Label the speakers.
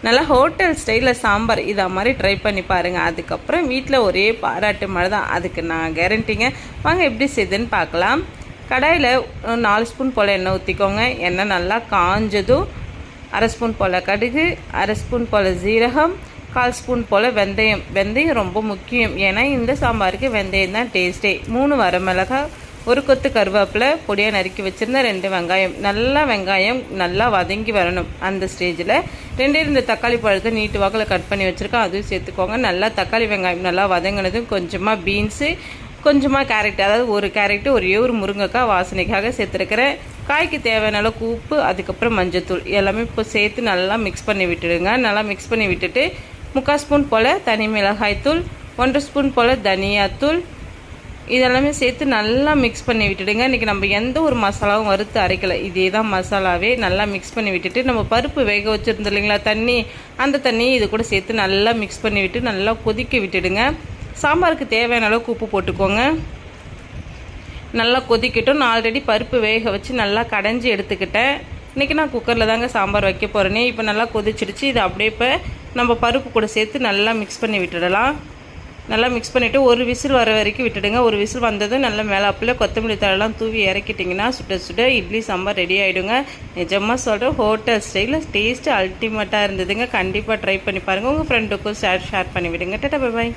Speaker 1: நல்லா ஹோட்டல் ஸ்டைலில் சாம்பார் இதை மாதிரி ட்ரை பண்ணி பாருங்கள். அதுக்கப்புறம் வீட்டில் ஒரே பாராட்டு மழை தான், அதுக்கு நான் கேரண்டிங்க. வாங்க எப்படி செய்யுதுன்னு பார்க்கலாம். கடாயில் 4 ஸ்பூன் போல் எண்ணெய் ஊற்றிக்கோங்க. எண்ணெய் நல்லா காஞ்சதும் 1/2 ஸ்பூன் போல் கடுகு, 1/2 ஸ்பூன் போல் ஜீரகம், 1/4 ஸ்பூன் போல் வெந்தயம். வெந்தயம் ரொம்ப முக்கியம், ஏன்னா இந்த சாம்பாருக்கு வெந்தயம் தான் டேஸ்ட்டே. 3 வரமிளகாய், 1 கொத்து கருவேப்பிலை, பொடியாக நறுக்கி வச்சுருந்தா 2 வெங்காயம். வெங்காயம் நல்லா வதங்கி வரணும். அந்த ஸ்டேஜில் 2 தக்காளி பழத்தை நீட்டு வாக்கில் கட் பண்ணி வச்சுருக்கேன், அதுவும் சேர்த்துக்கோங்க. நல்லா தக்காளி வெங்காயம் நல்லா வதங்கினதும் கொஞ்சமாக பீன்ஸு, கொஞ்சமாக கேரட், அதாவது 1 கேரட்டு, ஒரே ஒரு முருங்கைக்காய் வாசனைக்காக சேர்த்துருக்கிறேன். காய்க்கு தேவையான அளவுக்கு உப்பு, அதுக்கப்புறம் மஞ்சத்தூள் எல்லாமே இப்போ சேர்த்து நல்லா மிக்ஸ் பண்ணி விட்டுடுங்க. நல்லா மிக்ஸ் பண்ணி விட்டுட்டு 3/4 ஸ்பூன் போல் தனி மிளகாய்த்தூள், 1 ஸ்பூன் போல் தனியாத்தூள், இதெல்லாமே சேர்த்து நல்லா மிக்ஸ் பண்ணி விட்டுடுங்க. இன்றைக்கி நம்ம எந்த ஒரு மசாலாவும் வறுத்து அரைக்கலை, இதே தான் மசாலாவே. நல்லா மிக்ஸ் பண்ணி விட்டுட்டு நம்ம பருப்பு வேக வச்சுருந்தோம் இல்லைங்களா தண்ணி, அந்த தண்ணியை இது கூட சேர்த்து நல்லா மிக்ஸ் பண்ணி விட்டு நல்லா கொதிக்க விட்டுடுங்க. சாம்பாருக்கு தேவையான அளவுக்கு உப்பு போட்டுக்கோங்க. நல்லா கொதிக்கட்டும். நான் ஆல்ரெடி பருப்பு வேக வச்சு நல்லா கடைஞ்சி எடுத்துக்கிட்டேன். இன்றைக்கி நான் குக்கரில் தாங்க சாம்பார் வைக்க போகிறேனே. இப்போ நல்லா கொதிச்சிடுச்சு. இது அப்படியே இப்போ நம்ம பருப்பு கூட சேர்த்து நல்லா மிக்ஸ் பண்ணி விட்டுடலாம். நல்லா மிக்ஸ் பண்ணிவிட்டு ஒரு விசில் வர வரைக்கும் விட்டுடுங்க. ஒரு விசில் வந்ததும் நல்லா மேலாப்பில் கொத்தமல்லி தழைலாம் தூவி இறக்கிட்டிங்கன்னா சுட சுட இட்லி சாம்பார் ரெடி ஆகிடுங்க. நிஜமாக சொல்கிறேன், ஹோட்டல் ஸ்டைலில் டேஸ்ட்டு அல்டிமேட்டாக இருந்ததுங்க. கண்டிப்பாக ட்ரை பண்ணி பாருங்கள். உங்கள் ஃப்ரெண்டுக்கும் ஷேர் பண்ணி விடுங்க. Tata, bye bye.